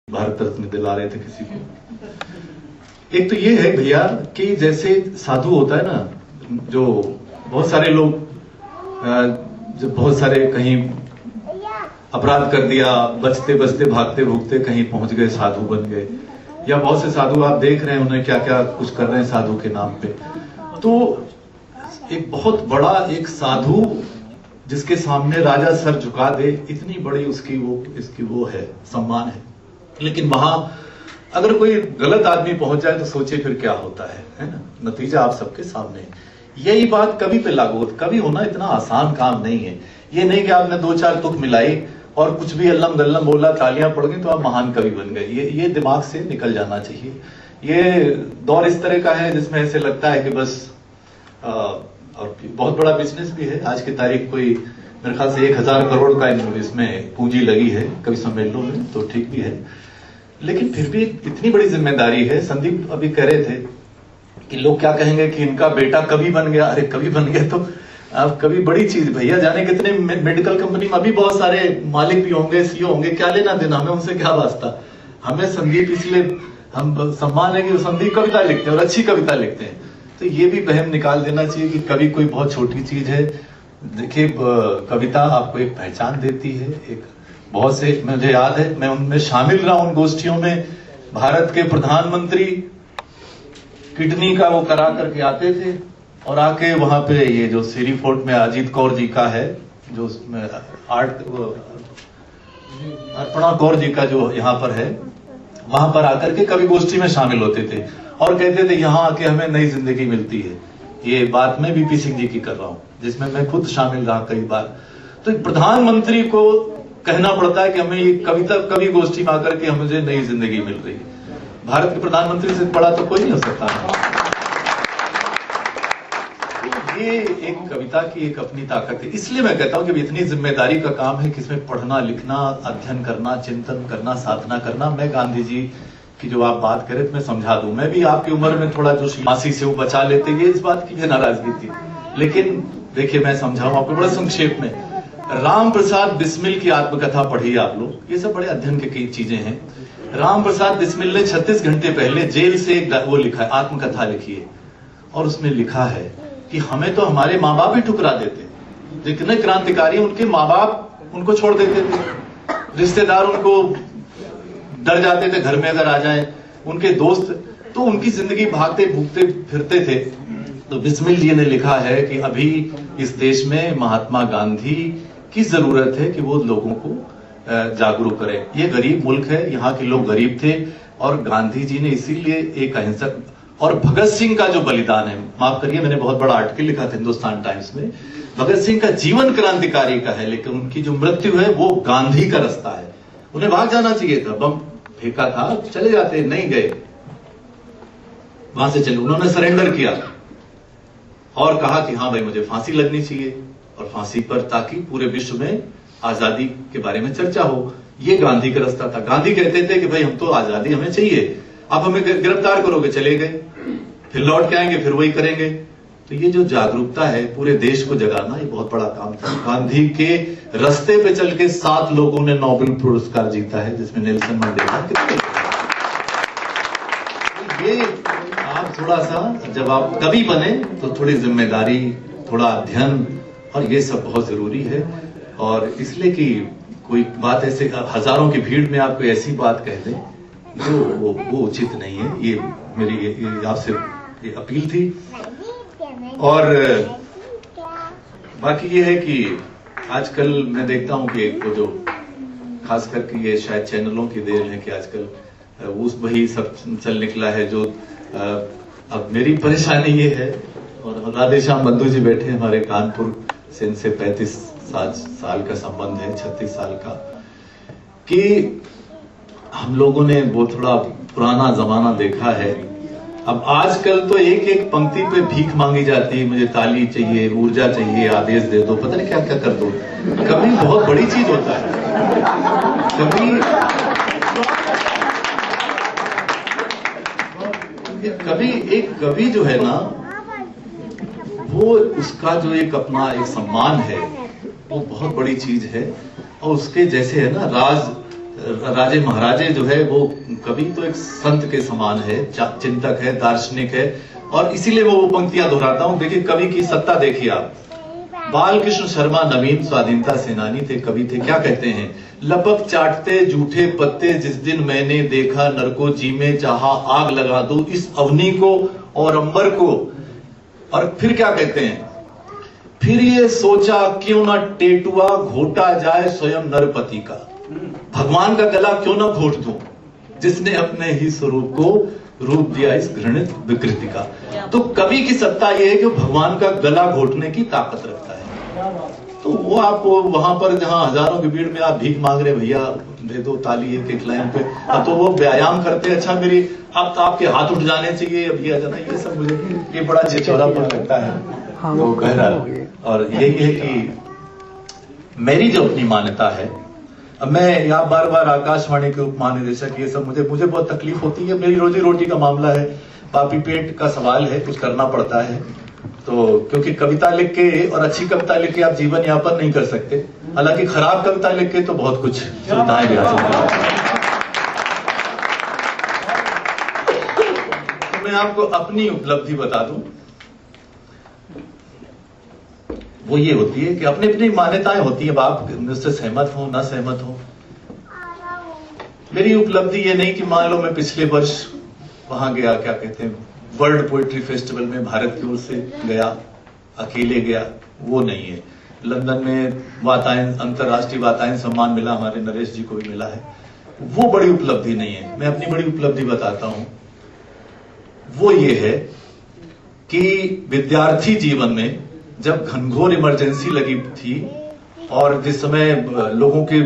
भारत रत्न दिला रहे थे किसी को। एक तो ये है भैया कि जैसे साधु होता है ना, जो बहुत सारे लोग जब बहुत सारे कहीं अपराध कर दिया, बचते बचते भागते भूगते कहीं पहुंच गए, साधु बन गए, या बहुत से साधु आप देख रहे हैं उन्हें क्या क्या कुछ कर रहे हैं साधु के नाम पे। तो एक बहुत बड़ा एक साधु जिसके सामने राजा सर झुका दे, इतनी बड़ी इसकी वो है, सम्मान है। लेकिन वहां अगर कोई गलत आदमी पहुंच जाए तो सोचे फिर क्या होता है ना। नतीजा आप सबके सामने है। यही बात कवि पे लागू होती। कवि होना इतना आसान काम नहीं है। ये नहीं कि आपने दो चार तुक मिलाई और कुछ भी अल्लम दल्लम बोला, तालियां पड़ गई तो आप महान कवि बन गए। ये दिमाग से निकल जाना चाहिए। ये दौर इस तरह का है जिसमें ऐसे लगता है कि बस और बहुत बड़ा बिजनेस भी है। आज की तारीख कोई मेरे ख्याल से 1000 करोड़ का इसमें पूंजी लगी है कवि सम्मेलनों में, तो ठीक भी है। लेकिन फिर भी इतनी बड़ी जिम्मेदारी है। संदीप अभी कह रहे थे कि लोग क्या कहेंगे कि इनका बेटा कवि बन गया। अरे कवि बन गया तो अब कवि बड़ी चीज भैया, जाने कितने मेडिकल कंपनी में अभी बहुत सारे मालिक भी होंगे, सीईओ होंगे, क्या लेना देना, हमें उनसे क्या वास्ता। हमें संदीप इसलिए हम सम्मान है कि संदीप कविता लिखते हैं और अच्छी कविता लिखते हैं। तो ये भी वहम निकाल देना चाहिए कि कवि कोई बहुत छोटी चीज है। देखिए कविता आपको एक पहचान देती है। एक बहुत से मुझे याद है, मैं उनमें शामिल रहा उन गोष्ठियों में। भारत के प्रधानमंत्री किडनी का वो करा करके आते थे और आके वहां पे ये जो सीरी फोर्ट में अजीत कौर जी का है, जो अर्पणा कौर जी का जो यहाँ पर है, वहां पर आकर के कवि गोष्ठी में शामिल होते थे और कहते थे यहाँ आके हमें नई जिंदगी मिलती है। ये बात मैं वीपी सिंह जी की कर रहा हूं, जिसमें मैं खुद शामिल रहा कई बार। तो प्रधानमंत्री को कहना पड़ता है कि हमें ये कवि गोष्ठी में आकर के मुझे नई जिंदगी मिल रही है। भारत के प्रधानमंत्री से बड़ा तो कोई नहीं हो सकता। ये एक कविता की एक अपनी ताकत है। इसलिए मैं कहता हूं कि इतनी जिम्मेदारी का काम है कि इसमें पढ़ना, लिखना, अध्ययन करना, चिंतन करना, साधना करना। मैं गांधी जी की जो आप बात करें तो मैं समझा दूं, मैं भी आपकी उम्र में थोड़ा जो मासी से वो बचा लेते, ये इस बात की भी नाराजगी थी। लेकिन देखिए मैं समझाऊं आपको बड़ा संक्षेप में। राम प्रसाद बिस्मिल की आत्मकथा पढ़िए आप लोग, ये सब बड़े अध्ययन की कई चीजें हैं। राम प्रसाद बिस्मिल ने 36 घंटे पहले जेल से एक वो लिखा है, आत्मकथा लिखी है, और उसमें लिखा है कि हमें तो हमारे माँ बाप ही ठुकरा देते। जितने क्रांतिकारी उनके माँ बाप उनको छोड़ देते थे, रिश्तेदार उनको डर जाते थे घर में अगर आ जाए, उनके दोस्त तो उनकी जिंदगी भागते भूगते फिरते थे। तो बिस्मिल जी ने लिखा है कि अभी इस देश में महात्मा गांधी की जरूरत है कि वो लोगों को जागरूक करें। ये गरीब मुल्क है, यहाँ के लोग गरीब थे और गांधी जी ने इसीलिए एक अहिंसक, और भगत सिंह का जो बलिदान है, माफ करिए मैंने बहुत बड़ा आर्टिकल लिखा था हिंदुस्तान टाइम्स में, भगत सिंह का जीवन क्रांतिकारी का है, लेकिन उनकी जो मृत्यु है वो गांधी का रास्ता है। उन्हें भाग जाना चाहिए था, बम फेंका था, चले जाते, नहीं गए, वहां से चले, उन्होंने सरेंडर किया और कहा कि हाँ भाई मुझे फांसी लगनी चाहिए, और फांसी पर ताकि पूरे विश्व में आजादी के बारे में चर्चा हो। ये गांधी का रास्ता था। गांधी कहते थे कि भाई हम तो आजादी हमें चाहिए, आप हमें गिरफ्तार करोगे, चले गए, फिर लौट के आएंगे, फिर वही करेंगे। तो ये जो जागरूकता है पूरे देश को जगाना, ये बहुत बड़ा काम था। गांधी के रास्ते पे चल के 7 लोगों ने नोबेल पुरस्कार जीता है, जिसमें नेल्सन मंडेला। ये आप थोड़ा सा जब आप कवि बने तो थोड़ी जिम्मेदारी, थोड़ा अध्ययन और ये सब बहुत जरूरी है। और इसलिए कि कोई बात ऐसे हजारों की भीड़ में आपको ऐसी बात कह दे जो वो उचित नहीं है। ये मेरी आपसे अपील थी। और बाकी ये है कि आजकल मैं देखता हूं कि वो जो खास करके ये शायद चैनलों की देन है कि आजकल उस वही सब चल निकला है जो अब मेरी परेशानी ये है, और राधेश्याम बंधु जी बैठे हमारे कानपुर से, इनसे 35 साल का संबंध है, 36 साल का, कि हम लोगों ने वो थोड़ा पुराना जमाना देखा है। अब आजकल तो एक एक पंक्ति पे भीख मांगी जाती है, मुझे ताली चाहिए, ऊर्जा चाहिए, आदेश दे दो, पता नहीं क्या क्या कर दो। कभी बहुत बड़ी चीज होता है, कभी एक कवि जो है ना, वो उसका जो एक अपना एक सम्मान है, वो बहुत बड़ी चीज है। और उसके जैसे है ना राज राजे महाराजे जो है वो कवि तो एक संत के समान है, चिंतक है, दार्शनिक है, और इसीलिए वो पंक्तियां दोहराता हूं। देखिए कवि की सत्ता देखिए आप। बालकृष्ण शर्मा नवीन स्वाधीनता सेनानी थे, कवि थे। क्या कहते हैं? लपक चाटते जूठे पत्ते जिस दिन मैंने देखा, नर को जी में चाहा आग लगा दूं इस अवनी को और अंबर को। और फिर क्या कहते हैं? फिर ये सोचा क्यों ना टेटुआ घोटा जाए स्वयं नरपति का। भगवान का गला क्यों ना घोट दूं जिसने अपने ही स्वरूप को रूप दिया इस घृणित विकृति का। तो कवि की सत्ता यह है कि भगवान का गला घोटने की ताकत रखता है। तो वो आप वहां पर जहां हजारों की भीड़ में आप भीख मांग रहे, भैया दे दो ताली एक एक लाइन पे, तो वो व्यायाम करते अच्छा मेरी अब तो आपके हाथ उठ जाने चाहिए, भैया जाना, ये सब मुझे ये बड़ा चिचौरापन लगता है वो कह रहा। और यही है कि मेरी जो अपनी मान्यता है, अब मैं यहाँ बार बार आकाशवाणी के उप महानिदेशक ये सब मुझे बहुत तकलीफ होती है। मेरी रोजी रोटी का मामला है, पापी पेट का सवाल है, कुछ करना पड़ता है। तो क्योंकि कविता लिख के और अच्छी कविता लिख के आप जीवन यापन नहीं कर सकते, हालांकि खराब कविता लिख के तो बहुत कुछ सुविधाएं भी हासिल कर सकते। तो मैं आपको अपनी उपलब्धि बता दूं, वो ये होती है कि अपनी अपनी मान्यताएं होती है। आप मुझसे सहमत हो ना सहमत हो, मेरी उपलब्धि ये नहीं कि मान लो मैं पिछले वर्ष वहां गया, क्या कहते हैं, वर्ल्ड पोएट्री फेस्टिवल में भारत की ओर से गया, अकेले गया, वो नहीं है। लंदन में वातायन अंतरराष्ट्रीय वातायन सम्मान मिला, हमारे नरेश जी को भी मिला है, वो बड़ी उपलब्धि नहीं है। मैं अपनी बड़ी उपलब्धि बताता हूं, वो ये है कि विद्यार्थी जीवन में जब घनघोर इमरजेंसी लगी थी और जिस समय लोगों की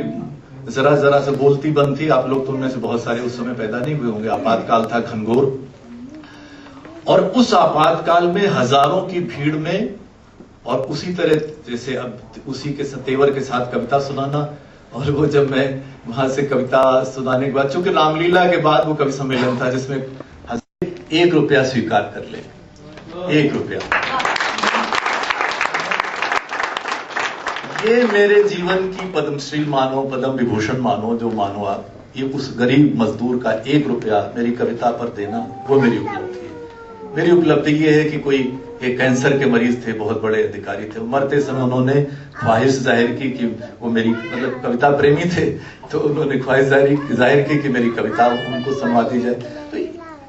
जरा जरा से बोलती बंद थी, आप लोग तो उनमें से बहुत सारे उस समय पैदा नहीं हुए होंगे, आपातकाल था घनघोर, और उस आपातकाल में हजारों की भीड़ में और उसी तरह जैसे अब उसी के तेवर के साथ कविता सुनाना। और वो जब मैं वहां से कविता सुनाने के बाद, चूंकि रामलीला के बाद वो कवि सम्मेलन था जिसमें 1 रुपया स्वीकार कर ले, 1 रुपया, ये मेरे जीवन की पद्मश्री मानो, पद्म विभूषण मानो, जो मानो आप, ये उस गरीब मजदूर का 1 रुपया मेरी कविता पर देना, वो मेरी उपलब्धि है। मेरी उपलब्धि ये है कि कोई एक कैंसर के मरीज थे, बहुत बड़े अधिकारी थे, मरते समय उन्होंने ख्वाहिश जाहिर की कि वो मेरी, मतलब कविता प्रेमी थे, तो उन्होंने ख्वाहिश जाहिर की कि मेरी कविता उनको सुनवा दी जाए। तो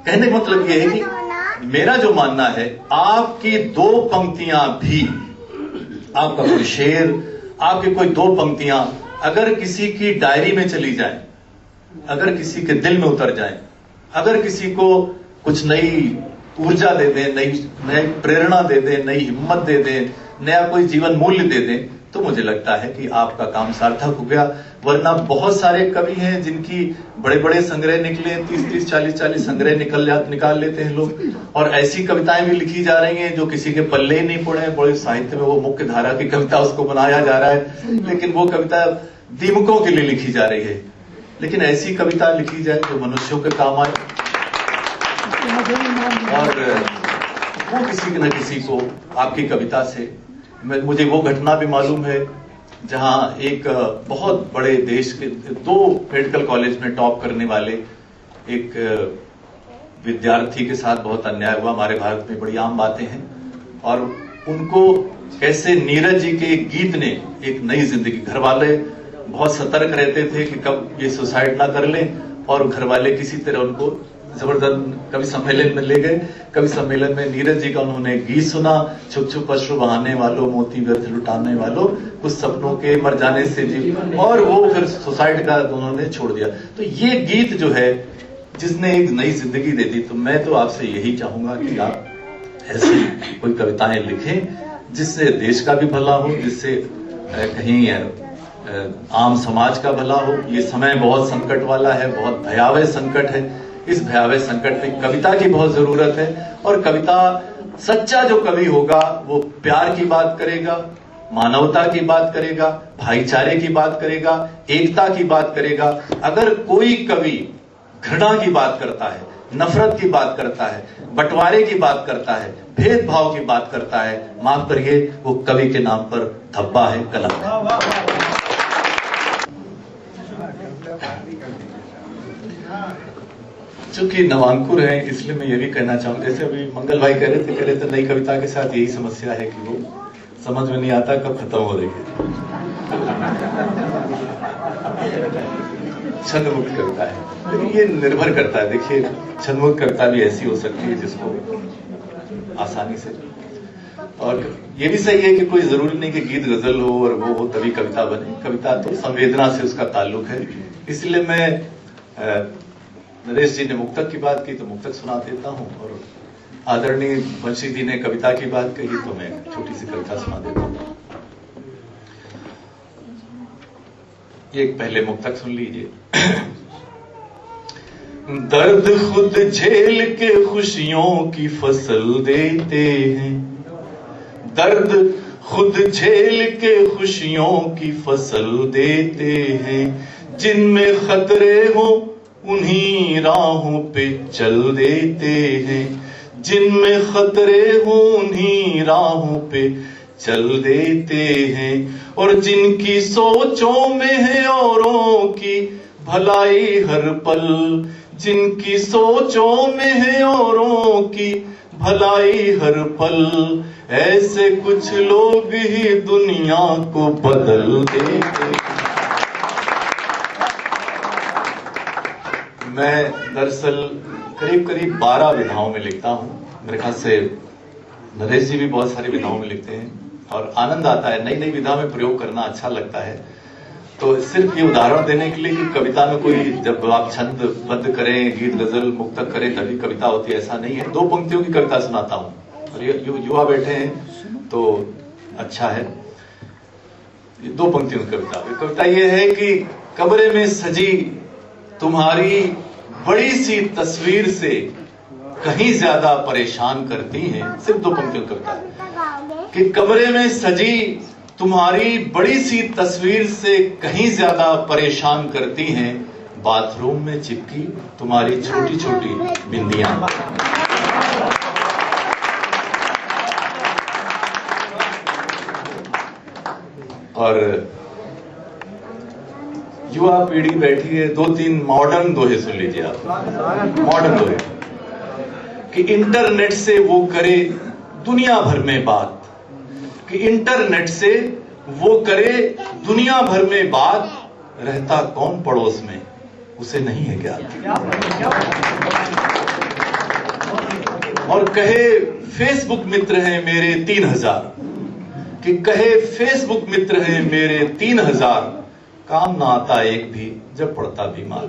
कहने का मतलब ये है कि मेरा जो मानना है, आपकी 2 पंक्तियां भी, आपका कोई शेर, आपकी कोई 2 पंक्तियां अगर किसी की डायरी में चली जाए, अगर किसी के दिल में उतर जाए, अगर किसी को कुछ नई ऊर्जा दे दें, नई प्रेरणा दे दें, नई हिम्मत दे दें, नया कोई जीवन मूल्य दे दें, तो मुझे लगता है कि आपका काम सार्थक हो गया। वरना बहुत सारे कवि हैं जिनकी बड़े बड़े संग्रह निकले, 30-30, 40-40 संग्रह निकाल लेते हैं लोग, और ऐसी कविताएं भी लिखी जा रही हैं जो किसी के पल्ले ही नहीं पड़े। बड़े साहित्य में वो मुख्य धारा की कविता उसको बनाया जा रहा है, लेकिन वो कविता दीमकों के लिए लिखी जा रही है। लेकिन ऐसी कविता लिखी जाए जो मनुष्यों के काम आए, और वो किसी न किसी को आपकी कविता से, मुझे वो घटना भी मालूम है जहां एक बहुत बड़े देश के 2 मेडिकल कॉलेज में टॉप करने वाले एक विद्यार्थी के साथ बहुत अन्याय हुआ। हमारे भारत में बड़ी आम बातें हैं, और उनको कैसे नीरज जी के एक गीत ने एक नई जिंदगी, घर वाले बहुत सतर्क रहते थे कि कब ये सुसाइड ना कर लें, और घर वाले किसी तरह उनको जबरदस्त कवि सम्मेलन में ले गए। कवि सम्मेलन में नीरज जी का उन्होंने गीत सुना, छुप छुप अश्रु बहाने वालों, मोती व्यर्थ लुटाने वालों, कुछ सपनों के मर जाने से जी, और वो फिर सुसाइड का उन्होंने छोड़ दिया। तो ये गीत जो है जिसने एक नई जिंदगी दे दी। तो मैं तो आपसे यही चाहूंगा कि आप ऐसी कोई कविताएं लिखें जिससे देश का भी भला हो, जिससे कहीं आम समाज का भला हो। ये समय बहुत संकट वाला है, बहुत भयावह संकट है। इस भयावह संकट में कविता की बहुत जरूरत है, और कविता, सच्चा जो कवि होगा वो प्यार की बात करेगा, मानवता की बात करेगा, भाईचारे की बात करेगा, एकता की बात करेगा। अगर कोई कवि घृणा की बात करता है, नफरत की बात करता है, बंटवारे की बात करता है, भेदभाव की बात करता है, माफ करिए, वो कवि के नाम पर धब्बा है, कलंक है। चूंकि नवांकुर है इसलिए मैं ये भी कहना चाहूंगा, जैसे अभी मंगल भाई कह रहे थे नई कविता के साथ यही समस्या है कि वो समझ में नहीं आता कब खत्म हो रही है। छंद मुक्त कविता है, लेकिन ये निर्भर करता है। देखिए छंद मुक्त कविता भी ऐसी हो सकती है जिसको आसानी से, और ये भी सही है कि कोई जरूरी नहीं कि गीत गजल हो और वो हो तभी कविता बने। कविता तो संवेदना से उसका ताल्लुक है। इसलिए मैं नरेश जी ने मुक्तक की बात की तो मुक्तक सुना देता हूं, और आदरणीय बंशी जी ने कविता की बात कही तो मैं छोटी सी कविता सुना देता हूं। ये पहले मुक्तक सुन लीजिए। दर्द खुद झेल के खुशियों की फसल देते हैं, दर्द खुद झेल के खुशियों की फसल देते हैं, जिनमें खतरे हो उन्हीं राहों पे चल देते हैं, जिनमें खतरे हो उन्हीं राहों पे चल देते हैं, और जिनकी सोचों में है औरों की भलाई हर पल, जिनकी सोचों में है औरों की भलाई हर पल, ऐसे कुछ लोग ही दुनिया को बदल देते। मैं दरअसल करीब करीब 12 विधाओं में लिखता हूं। मेरे ख्याल से नरेश जी भी बहुत सारी विधाओं में लिखते हैं और आनंद आता है, नई नई विधा में प्रयोग करना अच्छा लगता है। तो सिर्फ ये उदाहरण देने के लिए कि कविता में कोई जब आप छंद बद्ध करें, गीत गजल मुक्तक करें तभी कविता होती है, ऐसा नहीं है। 2 पंक्तियों की कविता सुनाता हूं, और ये युवा बैठे हैं तो अच्छा है। 2 पंक्तियों की कविता ये है कि कमरे में सजी तुम्हारी बड़ी सी तस्वीर से कहीं ज्यादा परेशान करती हैं। सिर्फ 2 पंक्तियों की कविता है कि कमरे में सजी तुम्हारी बड़ी सी तस्वीर से कहीं ज्यादा परेशान करती हैं, बाथरूम में चिपकी तुम्हारी छोटी छोटी बिंदियां। और युवा पीढ़ी बैठी है, 2-3 मॉडर्न दोहे सुन लीजिए आप। मॉडर्न दोहे कि इंटरनेट से वो करे दुनिया भर में बात, कि इंटरनेट से वो करे दुनिया भर में बात, रहता कौन पड़ोस में उसे नहीं है ज्ञात। और कहे फेसबुक मित्र हैं मेरे 3000, कि कहे फेसबुक मित्र हैं मेरे 3000, काम ना आता एक भी जब पड़ता बीमार।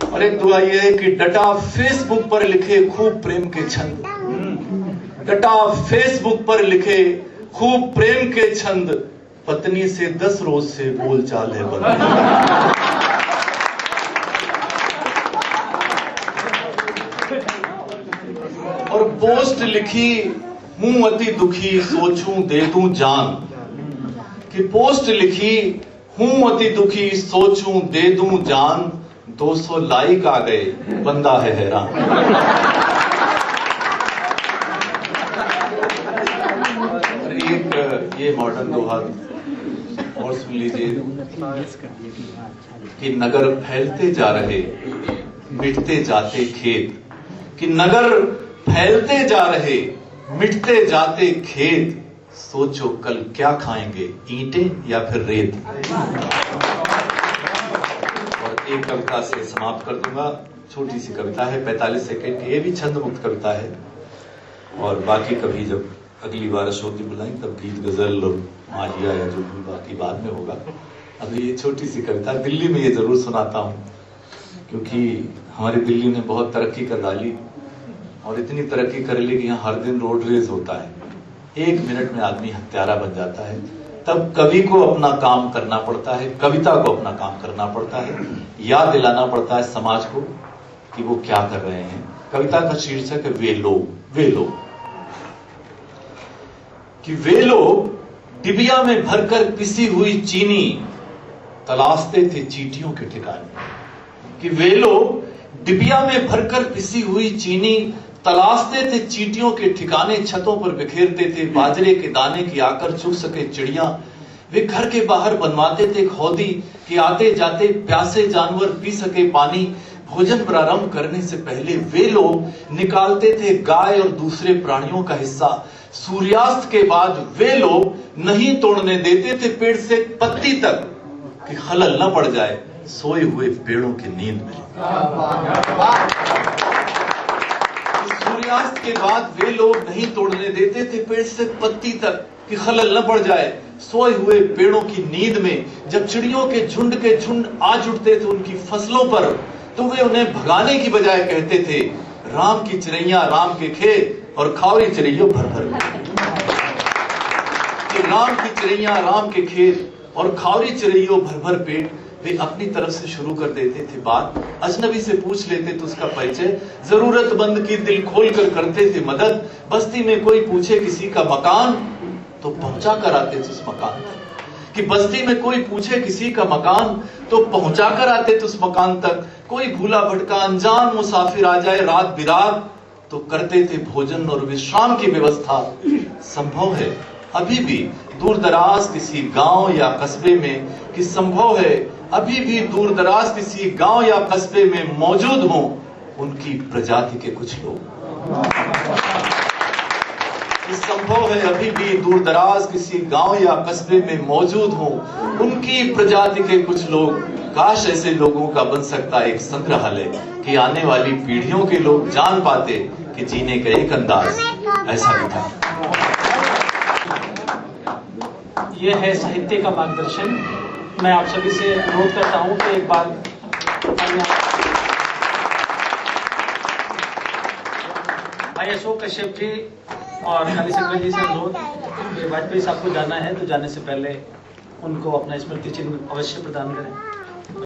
और एक दुआ यह है कि डटा फेसबुक पर लिखे खूब प्रेम के छंद, डटा फेसबुक पर लिखे खूब प्रेम के छंद, पत्नी से 10 रोज से बोलचाल है बंद। और पोस्ट लिखी हूं अति दुखी सोचूं दे दूं जान, कि पोस्ट लिखी हूं अति दुखी सोचूं दे दूं जान, 200 लाइक आ गए बंदा है हैरान। एक ये मॉडर्न दोहा और सुन लीजिए कि नगर फैलते जा रहे मिटते जाते खेत, कि नगर फैलते जा रहे मिटते जाते खेत, सोचो कल क्या खाएंगे ईंटें या फिर रेत। और एक कविता से समाप्त कर दूंगा, छोटी सी कविता है 45 सेकंड की, ये भी छंद मुक्त कविता है। और बाकी कभी जब अगली बार अशोक जी बुलाएं तब गीत गजल और माजिया या जो भी बाकी बाद में होगा। अभी ये छोटी सी कविता दिल्ली में ये जरूर सुनाता हूं, क्योंकि हमारी दिल्ली ने बहुत तरक्की कर डाली और इतनी तरक्की कर ली कि यहाँ हर दिन रोड रेस होता है, 1 मिनट में आदमी हत्यारा बन जाता है। तब कवि को अपना काम करना पड़ता है, कविता को अपना काम करना पड़ता है, याद दिलाना पड़ता है समाज को कि वो क्या कर रहे हैं। कविता का शीर्षक है वे लोग, कि वे लोग डिबिया में भरकर पिसी हुई चीनी तलाशते थे चींटियों के ठिकाने, कि वे लोग डिबिया में भरकर पिसी हुई चीनी तलाशते थे चींटियों के ठिकाने, छतों पर बिखेरते थे बाजरे के दाने की आकर चुग सके चिड़िया, वे घर के बाहर बनवाते थे हौदी कि आते जाते प्यासे जानवर पी सके पानी। भोजन प्रारंभ करने से पहले वे लोग निकालते थे गाय और दूसरे प्राणियों का हिस्सा। सूर्यास्त के बाद वे लोग नहीं तोड़ने देते थे पेड़ से पत्ती तक कि खलल न पड़ जाए सोए हुए पेड़ों की नींद में। सूर्यास्त के बाद वे लोग नहीं तोड़ने देते थे पेड़ से पत्ती तक कि खलल न पड़ जाए सोए हुए पेड़ों की नींद में। जब चिड़ियों के झुंड आ जुटते थे उनकी फसलों पर, तो वे उन्हें भगाने की बजाय कहते थे, राम की चिड़ैया राम के खेत और खावरी चिड़ैयों भर भर। कि राम की चिड़ैया राम के खेत और खावरी चिड़ैयों भर भर पेट। वे अपनी तरफ से शुरू कर देते थे बात, अजनबी से पूछ लेते थे उसका परिचय, जरूरतमंद की दिल खोल कर करते थे मदद। बस्ती में कोई पूछे किसी का मकान तो पहुंचा कर आते थे उस मकान तक। कि बस्ती में कोई पूछे किसी का मकान तो पहुंचा कर आते थे उस मकान तक। कोई भूला भटका अनजान मुसाफिर आ जाए रात बिरात तो करते थे भोजन और विश्राम की व्यवस्था। संभव है अभी भी दूर दराज किसी गांव या कस्बे में, कि संभव है अभी भी दूर दराज किसी गांव या कस्बे में मौजूद हों उनकी प्रजाति के कुछ लोग। संभव है अभी भी दूर दराज किसी गांव या कस्बे में मौजूद हों उनकी प्रजाति के कुछ लोग। काश ऐसे लोगों का बन सकता एक संग्रहालय कि आने वाली पीढ़ियों के लोग जान पाते कि जीने का एक अंदाज ऐसा भी था। यह है साहित्य का मार्गदर्शन। मैं आप सभी से अनुरोध करता हूं कि एक बार भाई अशोक कश्यप जी और काली संगत जी से अनुरोध, वाजपेयी साहब को जाना है तो जाने से पहले उनको अपना स्मृति चिन्ह अवश्य प्रदान करें।